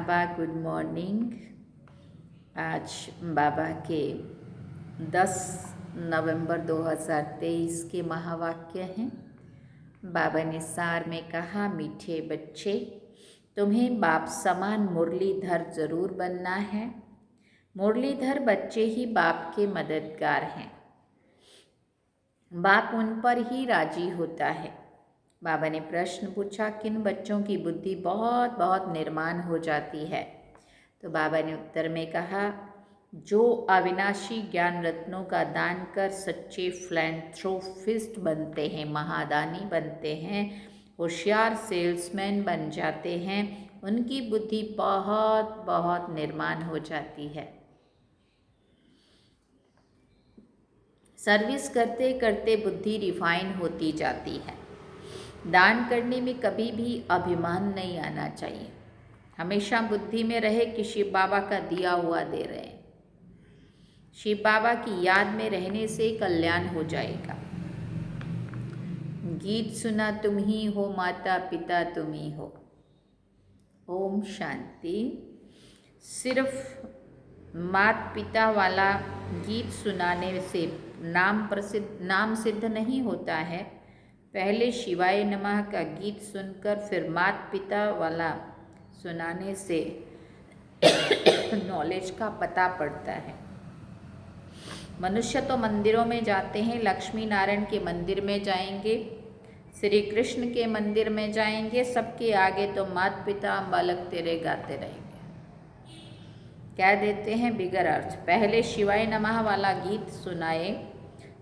बाबा good morning. आज बाबा के 10 नवंबर 2023 के महावाक्य हैं। बाबा ने सार में कहा, मीठे बच्चे, तुम्हें बाप समान मुरलीधर जरूर बनना है। मुरलीधर बच्चे ही बाप के मददगार हैं। बाप उन पर ही राजी होता है। बाबा ने प्रश्न पूछा, किन बच्चों की बुद्धि बहुत बहुत निर्माण हो जाती है? तो बाबा ने उत्तर में कहा, जो अविनाशी ज्ञान रत्नों का दान कर सच्चे फिलांथ्रोपिस्ट बनते हैं, महादानी बनते हैं, होशियार सेल्समैन बन जाते हैं, उनकी बुद्धि बहुत बहुत निर्माण हो जाती है। सर्विस करते करते बुद्धि रिफाइन होती जाती है। दान करने में कभी भी अभिमान नहीं आना चाहिए। हमेशा बुद्धि में रहे कि शिव बाबा का दिया हुआ दे रहे हैं। शिव बाबा की याद में रहने से कल्याण हो जाएगा। गीत सुना तुम ही हो, माता पिता तुम ही हो। ओम शांति। सिर्फ माता पिता वाला गीत सुनाने से नाम सिद्ध नहीं होता है। पहले शिवाय नमः का गीत सुनकर फिर माता पिता वाला सुनाने से नॉलेज का पता पड़ता है। मनुष्य तो मंदिरों में जाते हैं, लक्ष्मी नारायण के मंदिर में जाएंगे, श्री कृष्ण के मंदिर में जाएंगे, सबके आगे तो माता पिता हम बालक तेरे गाते रहेंगे। कह देते हैं बिगर अर्थ। पहले शिवाय नमः वाला गीत सुनाए,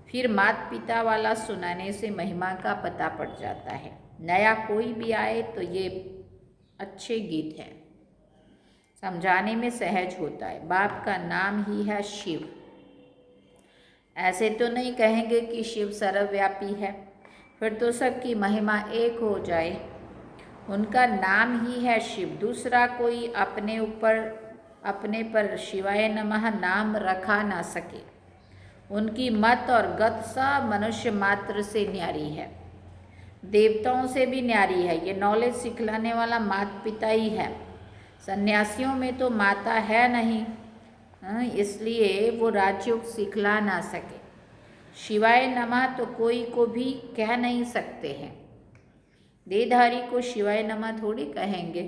फिर माता पिता वाला सुनाने से महिमा का पता पड़ जाता है। नया कोई भी आए तो ये अच्छे गीत हैं, समझाने में सहज होता है। बाप का नाम ही है शिव। ऐसे तो नहीं कहेंगे कि शिव सर्वव्यापी है, फिर तो सबकी महिमा एक हो जाए। उनका नाम ही है शिव। दूसरा कोई अपने पर शिवाय नमः नाम रखा ना सके। उनकी मत और गत सब मनुष्य मात्र से न्यारी है, देवताओं से भी न्यारी है। ये नॉलेज सिखलाने वाला माता पिता ही है। सन्यासियों में तो माता है नहीं, इसलिए वो राजयोग सिखला ना सके। शिवाय नमः तो कोई को भी कह नहीं सकते हैं। देहधारी को शिवाय नमः थोड़ी कहेंगे,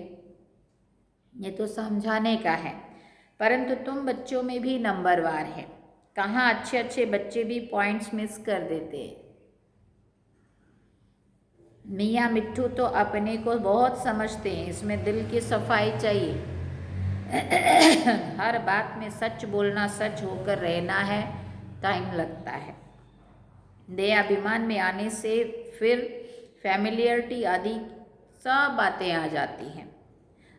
ये तो समझाने का है। परंतु तुम बच्चों में भी नंबरवार है। कहाँ अच्छे अच्छे बच्चे भी पॉइंट्स मिस कर देते हैं। मियाँ मिट्ठू तो अपने को बहुत समझते हैं, इसमें दिल की सफाई चाहिए। हर बात में सच बोलना, सच होकर रहना है, टाइम लगता है। देह अभिमान में आने से फिर फैमिलियरिटी आदि सब बातें आ जाती हैं।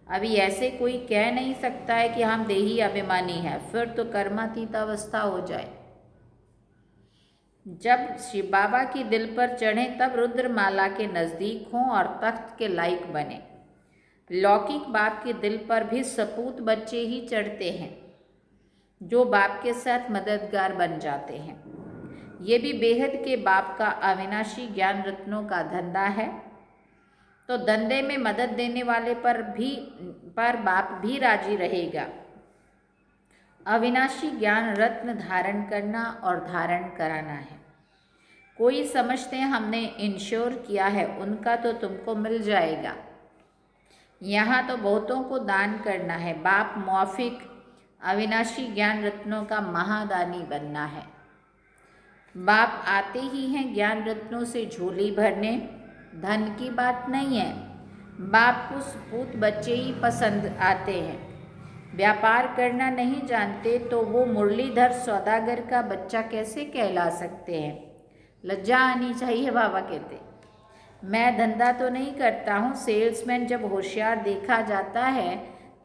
अभी ऐसे कोई कह नहीं सकता है कि हम देही अभिमानी हैं, फिर तो कर्मातीत अवस्था हो जाए। जब शिव बाबा की दिल पर चढ़े तब रुद्रमाला के नज़दीक हों और तख्त के लायक बने। लौकिक बाप के दिल पर भी सपूत बच्चे ही चढ़ते हैं, जो बाप के साथ मददगार बन जाते हैं। ये भी बेहद के बाप का अविनाशी ज्ञान रत्नों का धंधा है। तो धंधे में मदद देने वाले पर बाप भी राजी रहेगा। अविनाशी ज्ञान रत्न धारण करना और धारण कराना है। कोई समझते हैं हमने इंश्योर किया है, उनका तो तुमको मिल जाएगा। यहाँ तो बहुतों को दान करना है। बाप मौफिक अविनाशी ज्ञान रत्नों का महादानी बनना है। बाप आते ही हैं ज्ञान रत्नों से झोली भरने, धन की बात नहीं है। बाप को सपूत बच्चे ही पसंद आते हैं। व्यापार करना नहीं जानते तो वो मुरलीधर सौदागर का बच्चा कैसे कहला सकते हैं? लज्जा आनी चाहिए। बाबा कहते, मैं धंधा तो नहीं करता हूँ। सेल्समैन जब होशियार देखा जाता है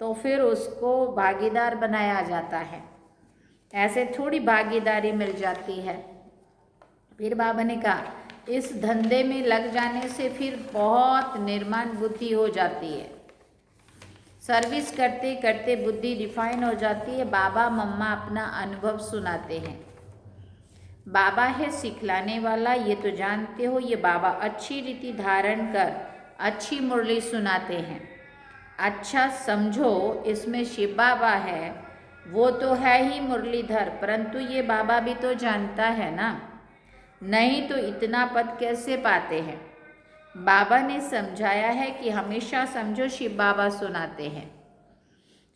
तो फिर उसको भागीदार बनाया जाता है। ऐसे थोड़ी भागीदारी मिल जाती है। फिर बाबा ने कहा, इस धंधे में लग जाने से फिर बहुत निर्माण बुद्धि हो जाती है। सर्विस करते करते बुद्धि रिफाइन हो जाती है। बाबा मम्मा अपना अनुभव सुनाते हैं। बाबा है सिखलाने वाला, ये तो जानते हो। ये बाबा अच्छी रीति धारण कर अच्छी मुरली सुनाते हैं। अच्छा समझो, इसमें शिव बाबा है, वो तो है ही मुरलीधर, परंतु ये बाबा भी तो जानता है ना, नहीं तो इतना पद कैसे पाते हैं। बाबा ने समझाया है कि हमेशा समझो शिव बाबा सुनाते हैं।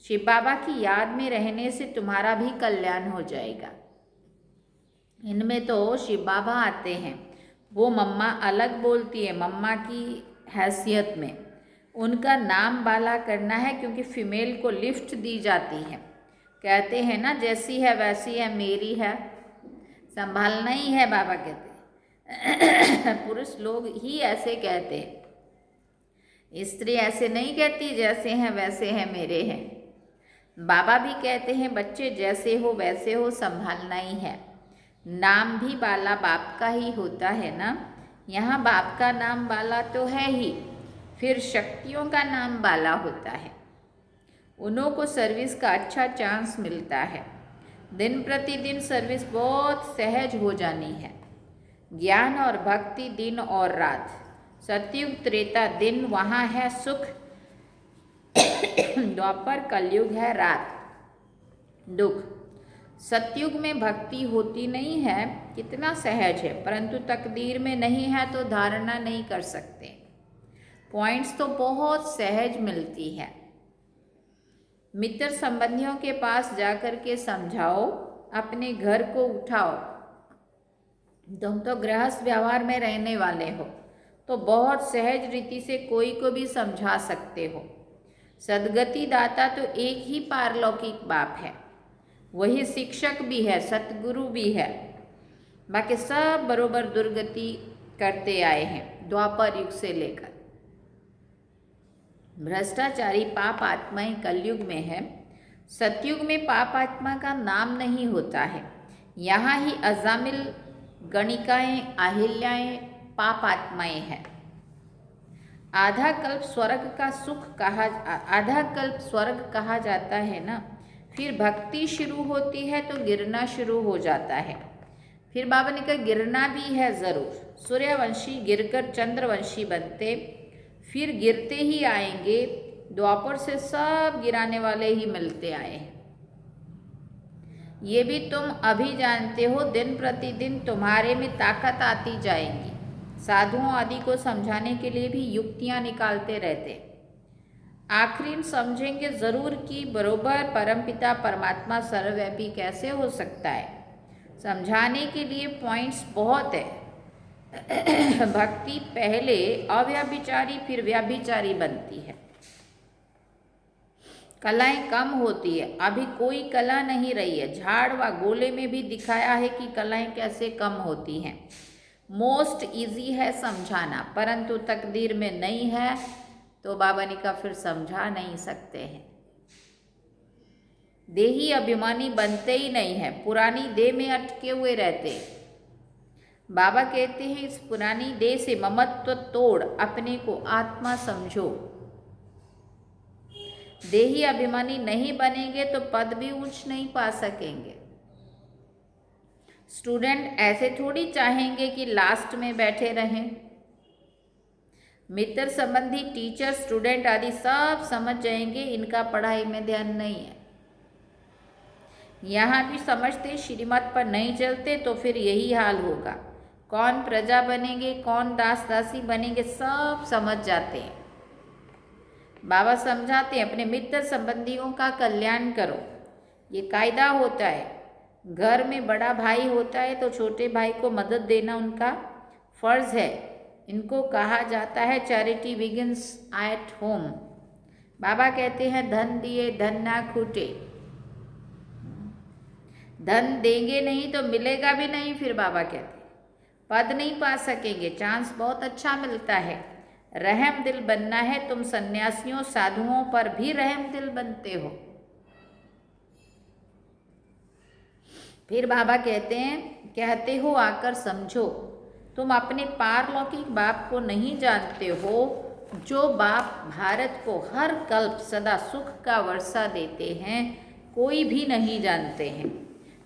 शिव बाबा की याद में रहने से तुम्हारा भी कल्याण हो जाएगा। इनमें तो शिव बाबा आते हैं, वो मम्मा अलग बोलती है, मम्मा की हैसियत में उनका नाम बाला करना है, क्योंकि फीमेल को लिफ्ट दी जाती है। कहते हैं ना, जैसी है वैसी है, मेरी है, संभालना ही है, बाबा कहते हैं। पुरुष लोग ही ऐसे कहते हैं, स्त्री ऐसे नहीं कहती, जैसे हैं वैसे हैं, मेरे हैं। बाबा भी कहते हैं, बच्चे जैसे हो वैसे हो, संभालना ही है। नाम भी बाला बाप का ही होता है ना, यहाँ बाप का नाम बाला तो है ही, फिर शक्तियों का नाम बाला होता है। उन्हों को सर्विस का अच्छा चांस मिलता है। दिन प्रतिदिन सर्विस बहुत सहज हो जानी है। ज्ञान और भक्ति दिन और रात, सतयुग त्रेता दिन वहाँ है सुख, द्वापर कलयुग है रात दुख। सतयुग में भक्ति होती नहीं है, कितना सहज है, परंतु तकदीर में नहीं है तो धारणा नहीं कर सकते। पॉइंट्स तो बहुत सहज मिलती है। मित्र संबंधियों के पास जाकर के समझाओ, अपने घर को उठाओ। तुम तो गृहस्थ व्यवहार में रहने वाले हो, तो बहुत सहज रीति से कोई को भी समझा सकते हो। सदगति दाता तो एक ही पारलौकिक बाप है, वही शिक्षक भी है, सतगुरु भी है। बाकी सब बरोबर दुर्गति करते आए हैं द्वापर युग से लेकर। भ्रष्टाचारी पाप आत्माएं कलयुग में है, सतयुग में पाप आत्मा का नाम नहीं होता है। यहाँ ही अजामिल, गणिकाएं, अहिल्याएं पाप आत्माएं हैं। आधा कल्प स्वर्ग का सुख कहा, आधा कल्प स्वर्ग कहा जाता है ना। फिर भक्ति शुरू होती है तो गिरना शुरू हो जाता है। फिर बाबा ने कहा गिरना भी है ज़रूर। सूर्यवंशी गिरकर चंद्रवंशी बनते, फिर गिरते ही आएंगे। द्वापर से सब गिराने वाले ही मिलते आए हैं। ये भी तुम अभी जानते हो, दिन प्रतिदिन तुम्हारे में ताकत आती जाएगी। साधुओं आदि को समझाने के लिए भी युक्तियां निकालते रहते। आखिरी समझेंगे ज़रूर कि बरोबर परमपिता परमात्मा सर्वव्यापी कैसे हो सकता है। समझाने के लिए पॉइंट्स बहुत है। भक्ति पहले अव्यभिचारी फिर व्यभिचारी बनती है। कलाएं कम होती है, अभी कोई कला नहीं रही है। झाड़ व गोले में भी दिखाया है कि कलाएं कैसे कम होती हैं। मोस्ट इजी है समझाना, परंतु तकदीर में नहीं है तो बाबा ने कहा फिर समझा नहीं सकते हैं। देही अभिमानी बनते ही नहीं है, पुरानी देह में अटके हुए रहते। बाबा कहते हैं इस पुरानी देह से ममत्व तोड़ अपने को आत्मा समझो। देही अभिमानी नहीं बनेंगे तो पद भी ऊंच नहीं पा सकेंगे। स्टूडेंट ऐसे थोड़ी चाहेंगे कि लास्ट में बैठे रहें। मित्र संबंधी, टीचर, स्टूडेंट आदि सब समझ जाएंगे इनका पढ़ाई में ध्यान नहीं है। यहाँ भी समझते श्रीमत पर नहीं चलते तो फिर यही हाल होगा। कौन प्रजा बनेंगे, कौन दास दासी बनेंगे, सब समझ जाते हैं। बाबा समझाते हैं अपने मित्र संबंधियों का कल्याण करो। ये कायदा होता है। घर में बड़ा भाई होता है तो छोटे भाई को मदद देना उनका फर्ज है। इनको कहा जाता है चैरिटी बिगिंस एट होम। बाबा कहते हैं धन दिए धन ना खूटे। धन देंगे नहीं तो मिलेगा भी नहीं। फिर बाबा कहते पद नहीं पा सकेंगे। चांस बहुत अच्छा मिलता है। रहम दिल बनना है। तुम सन्यासियों साधुओं पर भी रहम दिल बनते हो। फिर बाबा कहते हो आकर समझो। तुम अपने पारलौकिक बाप को नहीं जानते हो, जो बाप भारत को हर कल्प सदा सुख का वर्षा देते हैं, कोई भी नहीं जानते हैं।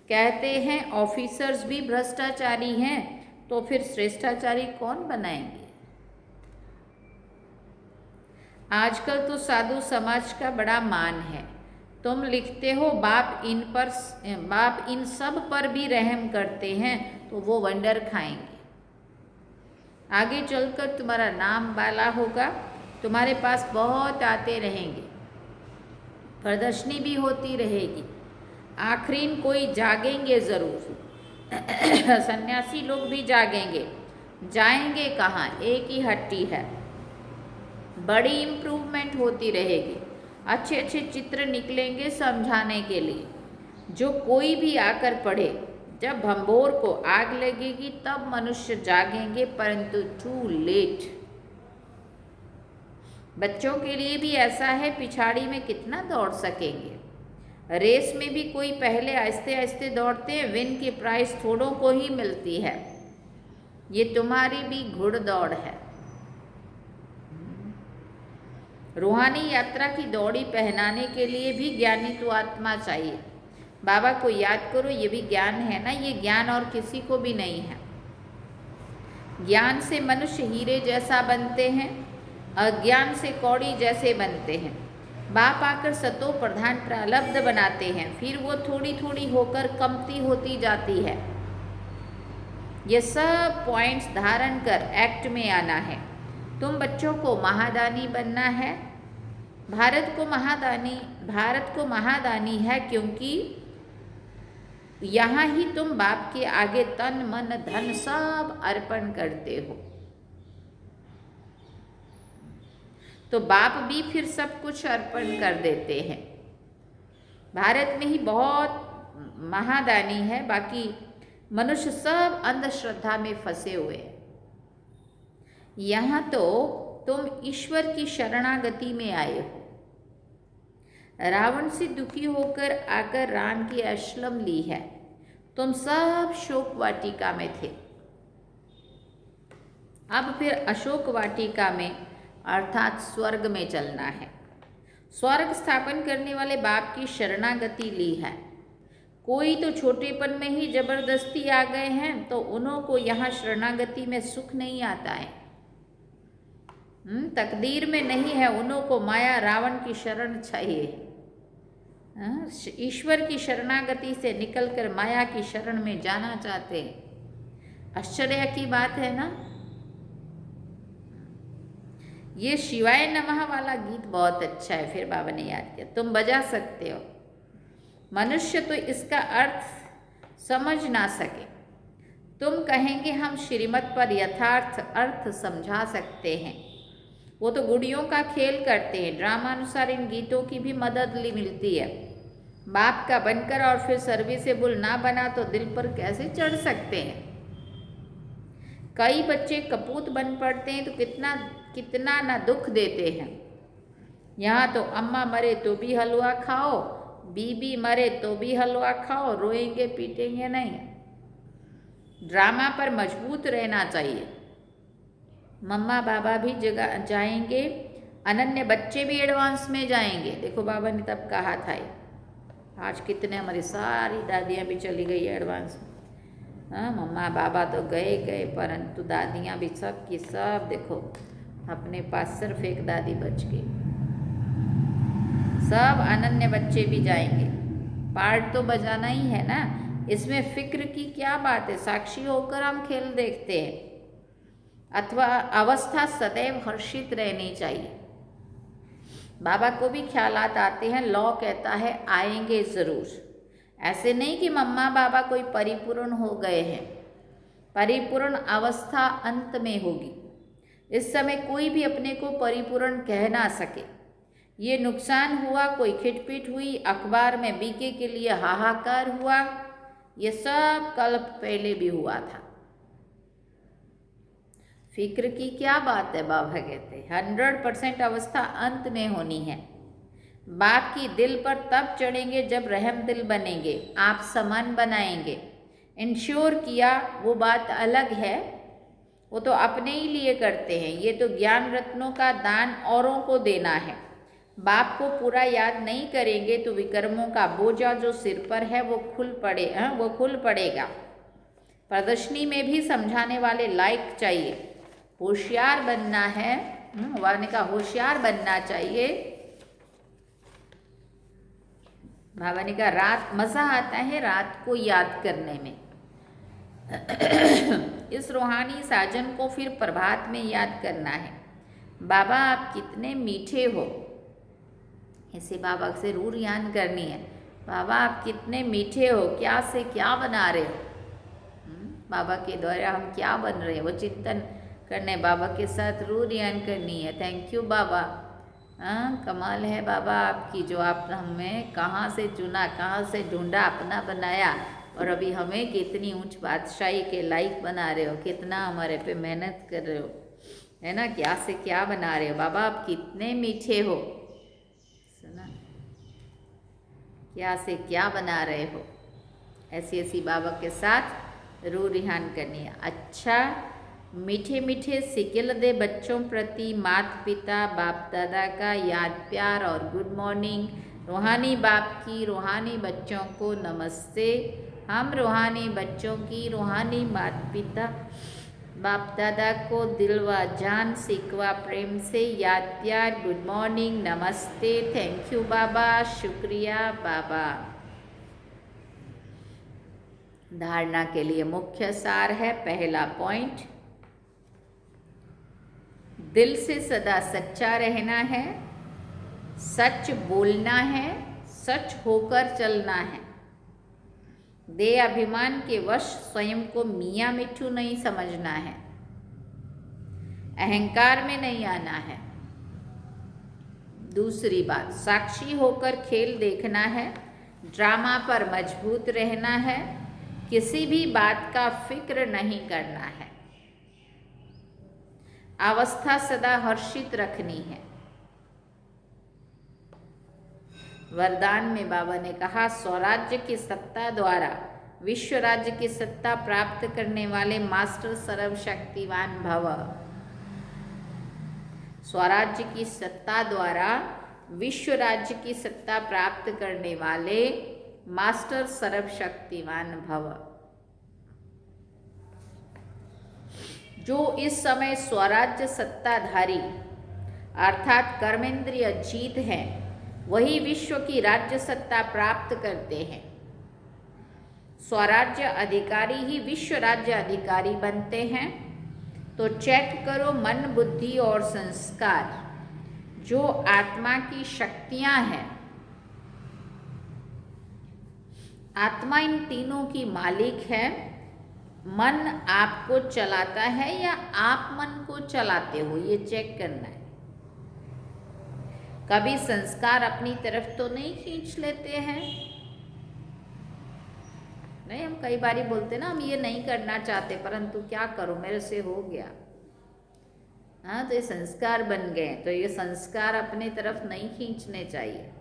कहते हैं ऑफिसर्स भी भ्रष्टाचारी हैं, तो फिर श्रेष्ठाचारी कौन बनाएंगे। आजकल तो साधु समाज का बड़ा मान है। तुम लिखते हो बाप इन सब पर भी रहम करते हैं, तो वो वंडर खाएंगे। आगे चलकर तुम्हारा नाम बाला होगा, तुम्हारे पास बहुत आते रहेंगे, प्रदर्शनी भी होती रहेगी। आखिरीन कोई जागेंगे ज़रूर। सन्यासी लोग भी जागेंगे। जाएंगे कहाँ, एक ही हट्टी है। बड़ी इम्प्रूवमेंट होती रहेगी। अच्छे अच्छे चित्र निकलेंगे समझाने के लिए, जो कोई भी आकर पढ़े। जब भंबोर को आग लगेगी तब मनुष्य जागेंगे, परंतु टू लेट। बच्चों के लिए भी ऐसा है, पिछाड़ी में कितना दौड़ सकेंगे। रेस में भी कोई पहले आहिस्ते आहिस्ते दौड़ते हैं, विन की प्राइस थोड़ों को ही मिलती है। ये तुम्हारी भी घुड़दौड़ है। रूहानी यात्रा की दौड़ी पहनाने के लिए भी ज्ञानी तो आत्मा चाहिए। बाबा को याद करो, ये भी ज्ञान है ना, ये ज्ञान और किसी को भी नहीं है। ज्ञान से मनुष्य हीरे जैसा बनते हैं, अज्ञान से कौड़ी जैसे बनते हैं। बाप आकर सतो प्रधान प्रारब्ध बनाते हैं, फिर वो थोड़ी थोड़ी होकर कमती होती जाती है। ये सब पॉइंट्स धारण कर एक्ट में आना है। तुम बच्चों को महादानी बनना है। भारत को महादानी है, क्योंकि यहाँ ही तुम बाप के आगे तन मन धन सब अर्पण करते हो। तो बाप भी फिर सब कुछ अर्पण कर देते हैं। भारत में ही बहुत महादानी है, बाकी मनुष्य सब अंधश्रद्धा में फंसे हुए हैं। यहाँ तो तुम ईश्वर की शरणागति में आए हो। रावण से दुखी होकर आकर राम की अश्लम ली है। तुम सब शोक वाटिका में थे, अब फिर अशोक वाटिका में अर्थात स्वर्ग में चलना है। स्वर्ग स्थापन करने वाले बाप की शरणागति ली है। कोई तो छोटेपन में ही जबरदस्ती आ गए हैं, तो उन्हों को यहाँ शरणागति में सुख नहीं आता है। तकदीर में नहीं है, उन्हों को माया रावण की शरण चाहिए। ईश्वर की शरणागति से निकलकर माया की शरण में जाना चाहते हैं। आश्चर्य की बात है ना। ये शिवाय नमः वाला गीत बहुत अच्छा है, फिर बाबा ने याद किया, तुम बजा सकते हो। मनुष्य तो इसका अर्थ समझ ना सके। तुम कहेंगे हम श्रीमत पर यथार्थ अर्थ समझा सकते हैं। वो तो गुड़ियों का खेल करते हैं। ड्रामानुसार इन गीतों की भी मदद मिलती है। बाप का बनकर और फिर सर्विसेबल ना बना तो दिल पर कैसे चढ़ सकते हैं। कई बच्चे कपूत बन पड़ते हैं तो कितना ना दुख देते हैं। यहाँ तो अम्मा मरे तो भी हलवा खाओ, बीबी मरे तो भी हलवा खाओ, रोएंगे पीटेंगे नहीं। ड्रामा पर मजबूत रहना चाहिए। मम्मा बाबा भी जगह जाएंगे, अनन्य बच्चे भी एडवांस में जाएंगे। देखो बाबा ने तब कहा था, आज कितने हमारी सारी दादियाँ भी चली गई एडवांस में। हाँ, मम्मा बाबा तो गए, परंतु दादियाँ भी सब की सब देखो अपने पास सिर्फ एक दादी बच गई। सब अनन्य बच्चे भी जाएंगे। पार्ट तो बजाना ही है ना, इसमें फिक्र की क्या बात है। साक्षी होकर हम खेल देखते हैं, अथवा अवस्था सदैव हर्षित रहनी चाहिए। बाबा को भी ख्यालात आते हैं, लॉ कहता है आएंगे ज़रूर। ऐसे नहीं कि मम्मा बाबा कोई परिपूर्ण हो गए हैं। परिपूर्ण अवस्था अंत में होगी। इस समय कोई भी अपने को परिपूर्ण कह ना सके। ये नुकसान हुआ, कोई खिटपिट हुई, अखबार में बीके के लिए हाहाकार हुआ, ये सब कल्प पहले भी हुआ था। फिक्र की क्या बात है। बाबा कहते 100% अवस्था अंत में होनी है। बाप की दिल पर तब चढ़ेंगे जब रहम दिल बनेंगे, आप समान बनाएंगे। इंश्योर किया वो बात अलग है, वो तो अपने ही लिए करते हैं। ये तो ज्ञान रत्नों का दान औरों को देना है। बाप को पूरा याद नहीं करेंगे तो विकर्मों का बोझा जो सिर पर है वो खुल पड़ेगा। प्रदर्शनी में भी समझाने वाले लायक चाहिए। होशियार बनना है बाबा ने कहा होशियार बनना चाहिए। बाबा ने कहा रात मज़ा आता है रात को याद करने में। इस रूहानी साजन को फिर प्रभात में याद करना है। बाबा आप कितने मीठे हो, ऐसे बाबा से रूर याद करनी है। बाबा आप कितने मीठे हो, क्या से क्या बना रहे हो। बाबा के द्वारा हम क्या बन रहे हैं वो चिंतन करने, बाबा के साथ रूर याद करनी है। थैंक यू बाबा। कमाल है बाबा आपकी, जो आप हमें कहाँ से चुना, कहाँ से ढूंढा, अपना बनाया और अभी हमें कितनी ऊंच बादशाही के लायक बना रहे हो, कितना हमारे पे मेहनत कर रहे हो, है ना। क्या से क्या बना रहे हो बाबा, आप कितने मीठे हो। सुना, क्या से क्या बना रहे हो। ऐसी ऐसी बाबा के साथ रूह रिहान करनी है। अच्छा, मीठे मीठे सिकिल दे बच्चों प्रति माता पिता बाप दादा का याद प्यार और गुड मॉर्निंग। रूहानी बाप की रूहानी बच्चों को नमस्ते। हम रूहानी बच्चों की रूहानी माता पिता बाप दादा को दिल व जान सिकवा प्रेम से याद प्यार गुड मॉर्निंग नमस्ते। थैंक यू बाबा, शुक्रिया बाबा। धारणा के लिए मुख्य सार है। पहला पॉइंट, दिल से सदा सच्चा रहना है, सच बोलना है, सच होकर चलना है। देह अभिमान के वश स्वयं को मियाँ मिट्ठू नहीं समझना है, अहंकार में नहीं आना है। दूसरी बात, साक्षी होकर खेल देखना है, ड्रामा पर मजबूत रहना है, किसी भी बात का फिक्र नहीं करना है, अवस्था सदा हर्षित रखनी है। वरदान में बाबा ने कहा स्वराज्य की सत्ता द्वारा विश्व राज्य की सत्ता प्राप्त करने वाले मास्टर सर्वशक्तिवान भव। स्वराज्य की सत्ता द्वारा विश्व राज्य की सत्ता प्राप्त करने वाले मास्टर सर्वशक्तिवान भव। जो इस समय स्वराज्य सत्ताधारी अर्थात कर्मेंद्रिय जीत है, वही विश्व की राज्य सत्ता प्राप्त करते हैं। स्वराज्य अधिकारी ही विश्व राज्य अधिकारी बनते हैं। तो चेक करो मन बुद्धि और संस्कार, जो आत्मा की शक्तियां हैं। आत्मा इन तीनों की मालिक है। मन आपको चलाता है या आप मन को चलाते हो, ये चेक करना है। कभी संस्कार अपनी तरफ तो नहीं खींच लेते हैं। नहीं, हम कई बारी बोलते ना हम ये नहीं करना चाहते, परंतु क्या करूं मेरे से हो गया। हाँ, तो ये संस्कार बन गए, तो ये संस्कार अपने तरफ नहीं खींचने चाहिए।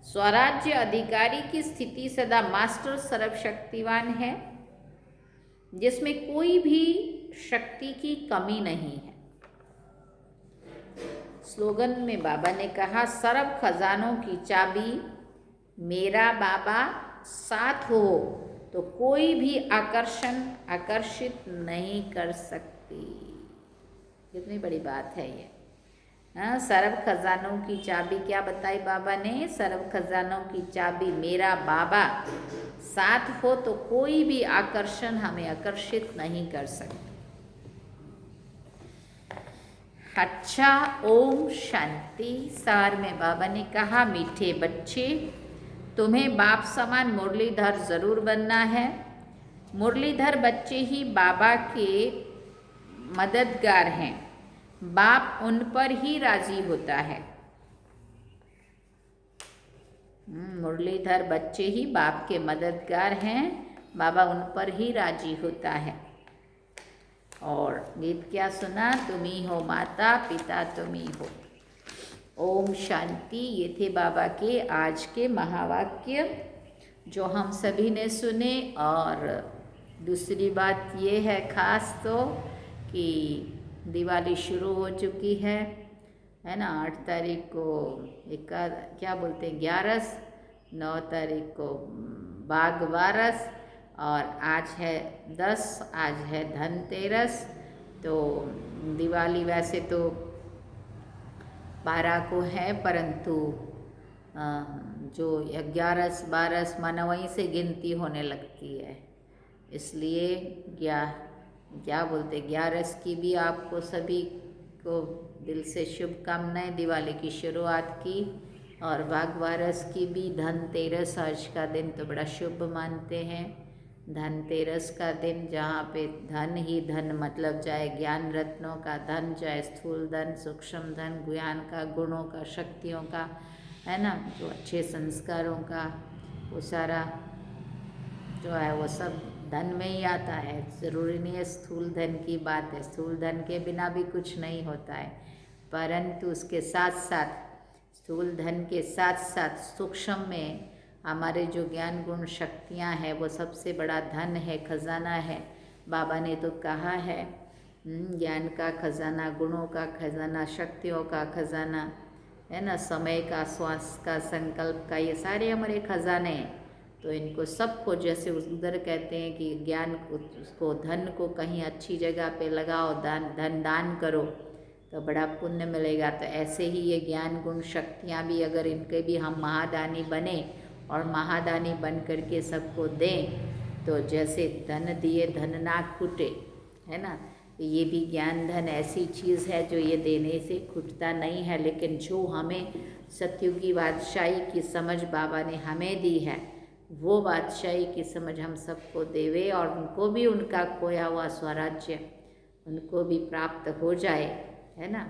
स्वराज्य अधिकारी की स्थिति सदा मास्टर सर्वशक्तिवान है, जिसमें कोई भी शक्ति की कमी नहीं है। स्लोगन में बाबा ने कहा सर्व खजानों की चाबी मेरा बाबा साथ हो तो कोई भी आकर्षित नहीं कर सकती। कितनी बड़ी बात है ये। हाँ, सर्व खजानों की चाबी क्या बताई बाबा ने, सर्व खजानों की चाबी मेरा बाबा साथ हो तो कोई भी आकर्षण हमें आकर्षित नहीं कर सकता। अच्छा, ओम शांति। सार में बाबा ने कहा मीठे बच्चे, तुम्हें बाप समान मुरलीधर जरूर बनना है। मुरलीधर बच्चे ही बाबा के मददगार हैं। बाप उन पर ही राजी होता है। मुरलीधर बच्चे ही बाप के मददगार हैं, बाबा उन पर ही राजी होता है। और गीत क्या सुना, तुम ही हो माता पिता तुम ही हो। ओम शांति। ये थे बाबा के आज के महावाक्य जो हम सभी ने सुने। और दूसरी बात ये है खास तो कि दिवाली शुरू हो चुकी है ना। 8 तारीख को क्या बोलते हैं 11, 9 तारीख को बाघ बारस और आज है 10, आज है धनतेरस। तो दिवाली वैसे तो 12 को है, परंतु जो 11 12 माना वहीं से गिनती होने लगती है, इसलिए क्या बोलते 11 की भी आपको सभी को दिल से शुभकामनाएं दिवाली की शुरुआत की। और वाघबारस की भी धनतेरस, आज का दिन तो बड़ा शुभ मानते हैं। धनतेरस का दिन जहाँ पे धन ही धन, मतलब चाहे ज्ञान रत्नों का धन, चाहे स्थूल धन, सूक्ष्म धन, ज्ञान का, गुणों का, शक्तियों का, है ना, जो अच्छे संस्कारों का, वो सारा जो है वो सब धन में ही आता है। ज़रूरी नहीं है स्थूल धन की बात है, स्थूल धन के बिना भी कुछ नहीं होता है, परंतु उसके साथ साथ, स्थूल धन के साथ साथ सूक्ष्म में हमारे जो ज्ञान गुण शक्तियाँ हैं वो सबसे बड़ा धन है, खजाना है। बाबा ने तो कहा है ज्ञान का खजाना, गुणों का खजाना, शक्तियों का खजाना, है ना, समय का, श्वास का, संकल्प का, ये सारे हमारे खजाने हैं। तो इनको सबको, जैसे उधर कहते हैं कि ज्ञान उसको, धन को कहीं अच्छी जगह पे लगाओ, धन दान करो तो बड़ा पुण्य मिलेगा। तो ऐसे ही ये ज्ञान गुण शक्तियाँ भी, अगर इनके भी हम महादानी बने और महादानी बन करके सबको दें, तो जैसे धन दिए धन ना खुटे, है ना, ये भी ज्ञान धन ऐसी चीज़ है जो ये देने से खुटता नहीं है। लेकिन जो हमें सतयुगी बादशाही की समझ बाबा ने हमें दी है, वो बादशाही की समझ हम सबको देवे और उनको भी उनका खोया हुआ स्वराज्य उनको भी प्राप्त हो जाए, है ना,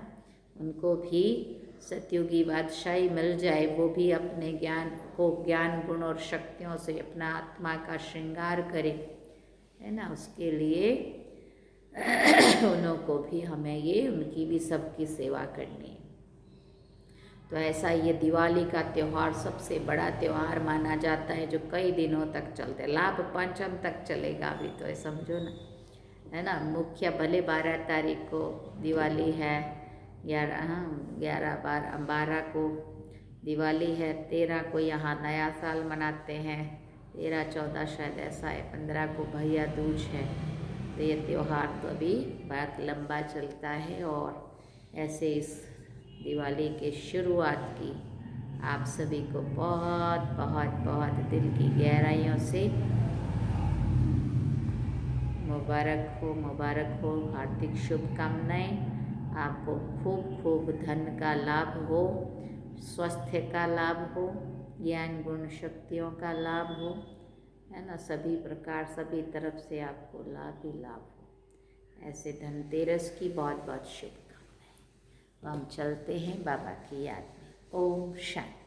उनको भी सतयुगी बादशाही मिल जाए, वो भी अपने ज्ञान को, ज्ञान गुण और शक्तियों से अपना आत्मा का श्रृंगार करे, है ना। उसके लिए उनको भी हमें ये, उनकी भी सबकी सेवा करनी है। तो ऐसा ये दिवाली का त्यौहार सबसे बड़ा त्यौहार माना जाता है, जो कई दिनों तक चलते हैं, लाभ पंचम तक चलेगा अभी तो, ये समझो ना, है ना। मुख्य भले 12 तारीख को दिवाली है, 12 को दिवाली है, 13 को यहाँ नया साल मनाते हैं, 13 14 शायद ऐसा है, 15 को भैया दूज है। तो ये त्यौहार तो अभी बहुत लंबा चलता है। और ऐसे इस दिवाली के शुरुआत की आप सभी को बहुत बहुत बहुत दिल की गहराइयों से मुबारक हो, हार्दिक शुभकामनाएं। आपको खूब खूब धन का लाभ हो, स्वास्थ्य का लाभ हो, ज्ञान गुण शक्तियों का लाभ हो, है ना, सभी प्रकार, सभी तरफ से आपको लाभ ही लाभ हो। ऐसे धनतेरस की बहुत बहुत शुभकामनाएं। हम चलते हैं बाबा की याद में। ओम शांति।